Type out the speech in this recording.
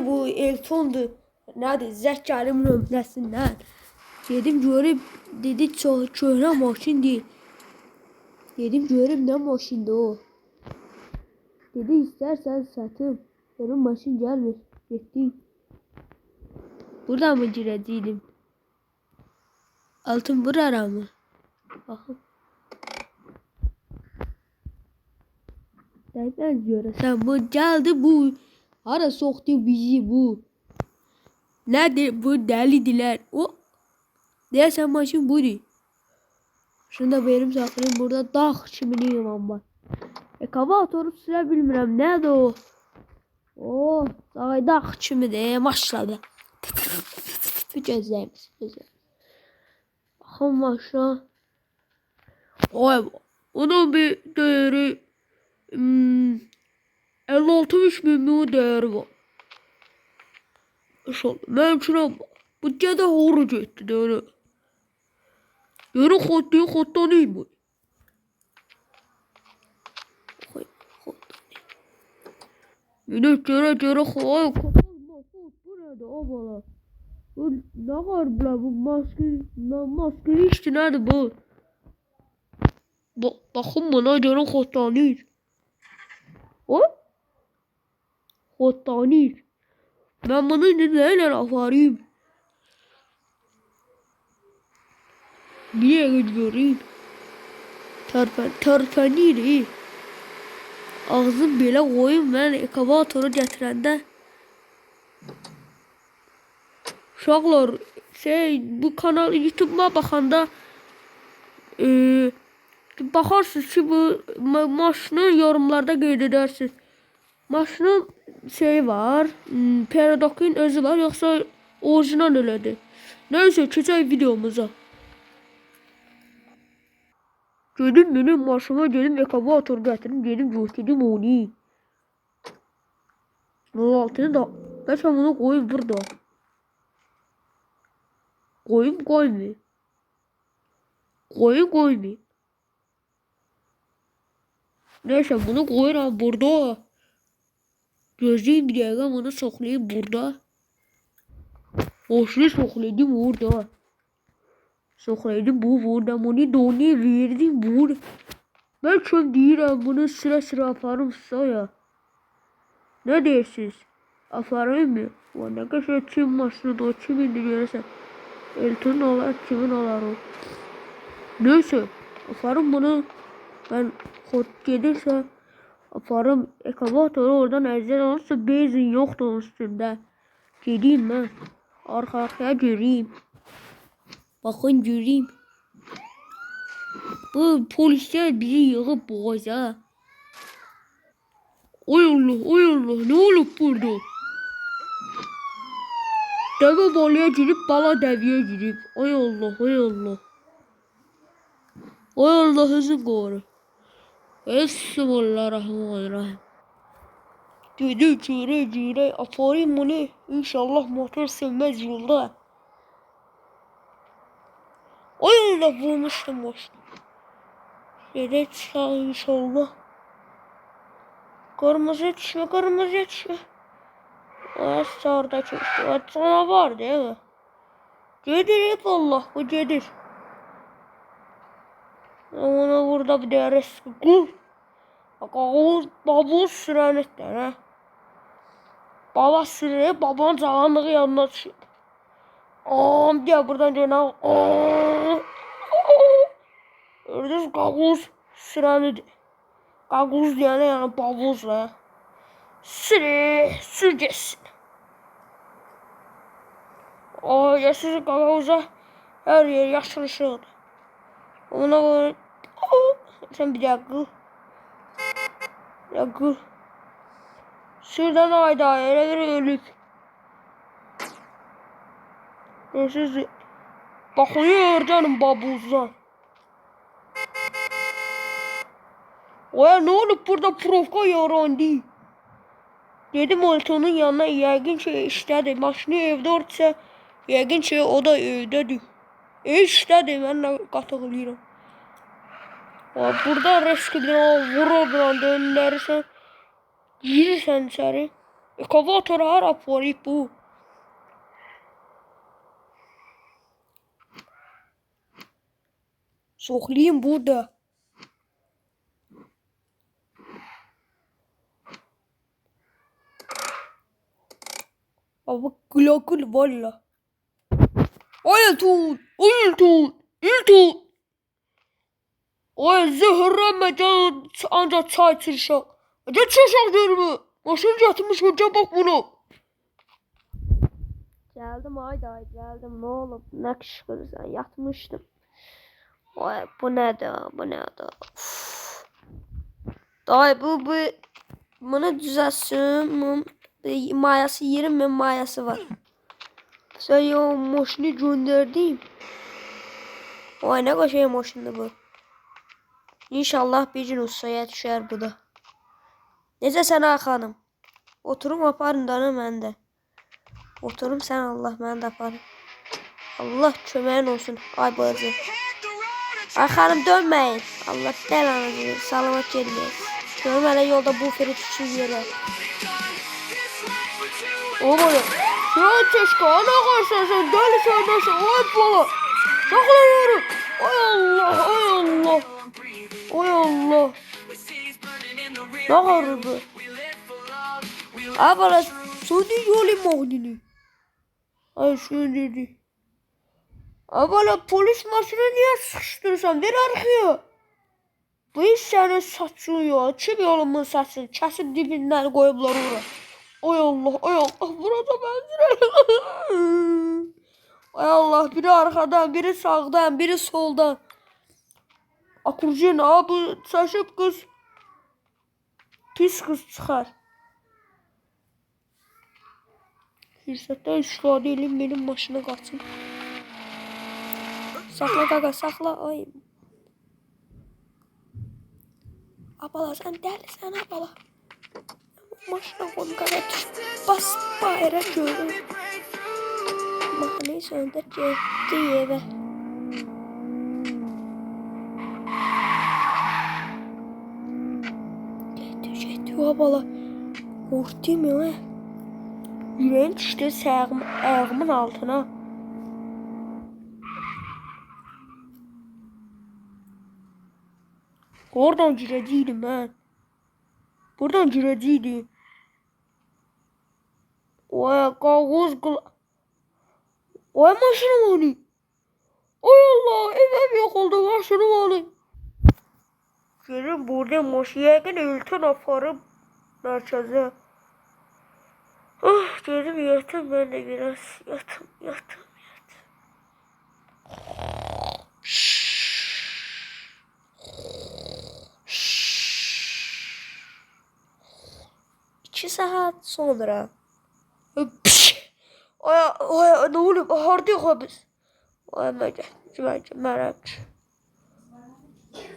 bu Elton'du. Nədir? Zəkərim nömrəsindən. Dedim görüb, dedi çox köhnə maşın deyil. Dedim görüb nə maşındır o. Dedi istersen satım. Benim maşın gelmiş. Getdik. Buradan mı girəcəydim? Altın burara mı? Baxın. Nədən görəsən bu gəldi bu. Hara soxdu bizi bu. Nədir bu dəlidilər? O. Deyəsən maşın budur. Şunu da verim saxlayayım. Burada dağ kimi yaman var. Ekavatoru sürə bilmirəm. Nədir o? Oh, dağ kimidir. Maşladı. Gözləyimiz. Baxın maşına. Oy, onun bir değeri 56 milyon değeri var. Mən üçün bu gədə horu getdi deyir. Deyir xoddanıyım bu. Yine göre xoy bu nədir o bala? Bu nə var bu maskeli işdi nədir bu? Baxın buna göre xoddanıyım. O? Xoddanıyım. Ben bunu neyle aparayım? Niye gidiyorum? Tərpənir. Ağzım belə qoyum mən ekavatoru gətirəndə. Uşaqlar bu kanal YouTube'ma baxanda baxarsınız ki bu maşını yorumlarda qeyd edərsiniz. Maşının var, Paradox'un özü var yoksa orijinal elədir. Neyse keçək videomuza. Gedim benim maşıma gedim ekavator gətirim gedim götürdüm onu. 06'nı da ben bunu koyayım burada. Koyayım. Neyse bunu koyuram burada. Gözleyeyim bir dəqiqə bunu soxlayayım burada. Boşluğu soxlaydım orada. Soxlaydım bu burada. Bunu donu verdim burada. Ben çok deyirəm bunu sıra aparım saya. Ne deyirsiniz? Aparayım mı? O ne kadar kim maşını da o kimindir görürsən. Elton olar kimin olar o. Neyse aparım bunu. Ben kod gelirse aparım ekavatoru oradan əzəl olursa benzin yoktu onun üstünde. Gedeyim ben. Arkaya göreyim. Bakın göreyim. Bu polisler bizi yığıp boğaza. Oy Allah ne olup burada? Deve balıya girip bala deviye girip. Oy Allah. Oy Allah hızın qoru. Bismillahirrahmanirrahim. Cüre aparayım bunu. İnşallah motor sönmez yolda. Oy Allah bulmuştum başta. Yere çıkar inşallah. Kırmızı düşme. Sarda çıktı. Sana var değil mi? Gelir hep Allah bu gelir. Ona burada bir de resmi. Babul süren etler ha. Baba sürüyor, babanın cavanlığı yanına düşüyor. Diye buradan cenab Ördüz qavuz sürenidir. Qavuz diyene yani babuzla. Sür geçsin. Yaşlı qavuza her yer yaşıl ışıqdır. Ona böyle sen bir dakika. Şuradan ayda elə bir ölüb. Siz baxıyor canım babuzdan. Oya ne olup burada provka yarandı? Dedim Elton'un yanına yəqin ki işlədir. Maşını evdə ortsa yəqin ki o da evdədir. İşlədir mən də qatıq burada reskidən vururdan dönürsən. Girirsən içeri. Ekavator hara aparıb bu? Soxlayayım burada. Ama glakıl valla. Ayıltun! Ayıltun! İltun! Ay zehirlenmeden ancak çay içirşək. Geç çaşaq yerimi. Maşın yatmış hocam bak bunu. Geldim ay dayı geldim. Ne olub? Ne kışkırırsan yatmıştım. Ay bu nedir? Bu nedir? Uf. Dayı bunu düzelsin. Mayası 20.000 mayası var. Sonra o maşını gönderdim. Ay ne koşuyor maşını bu. İnşallah bir gün ustaya düşer bu da. Necə sen Hakanım? Oturum aparın dana məndə. Oturum sen Allah məni də aparın. Allah köməyin olsun ay bacı. Ay xanım dönməyin. Allah belanızı salamat gelmeyiz. Görüm hələ yolda bu feri düşür yerə. O böyle. Sen çeşke ana karşısın deli söylüyorsun. Ay baba. Saklanıyorum. Ay Allah ay Allah. Ay Allah. Ne kadar bu? Abla Suudi yolu magnini. Ay şöyle. Abla polis maşını niye sıkıştırırsan? Ver arkaya. Bu iş senin saçın ya. Kim yolumun saçını? Kesip dibinden koyublar oraya. Ay Allah ay Allah. Burada benzirim. Ay Allah biri arkadan biri sağdan biri soldan. Akurcun abi saçıp kız. Pis kız çıkar. Fürsətdən istifadə edin benim maşına qaçın. Sakla qaqa sakla. Ay. Abala sen delisən abala. Maşına qoyun qaqa düş. Bas bayra görün. Mahnayı söndür getdi evə. Getdi abala. Qorxdum ya. Yüreğim düştü ayağımın altına. Oradan girəcəydim ben. Buradan girəcəydim. Oy kavuz Oy maşınım onu. Ay Allah evim yok oldu maşınım onu. Gelin burada maşıya iltin aparım merkeze. Ah dedim yatım ben de biraz yatım. İki saat sonra. Ay ne oluyor? Harda yok biz. Ay məncə, məncə.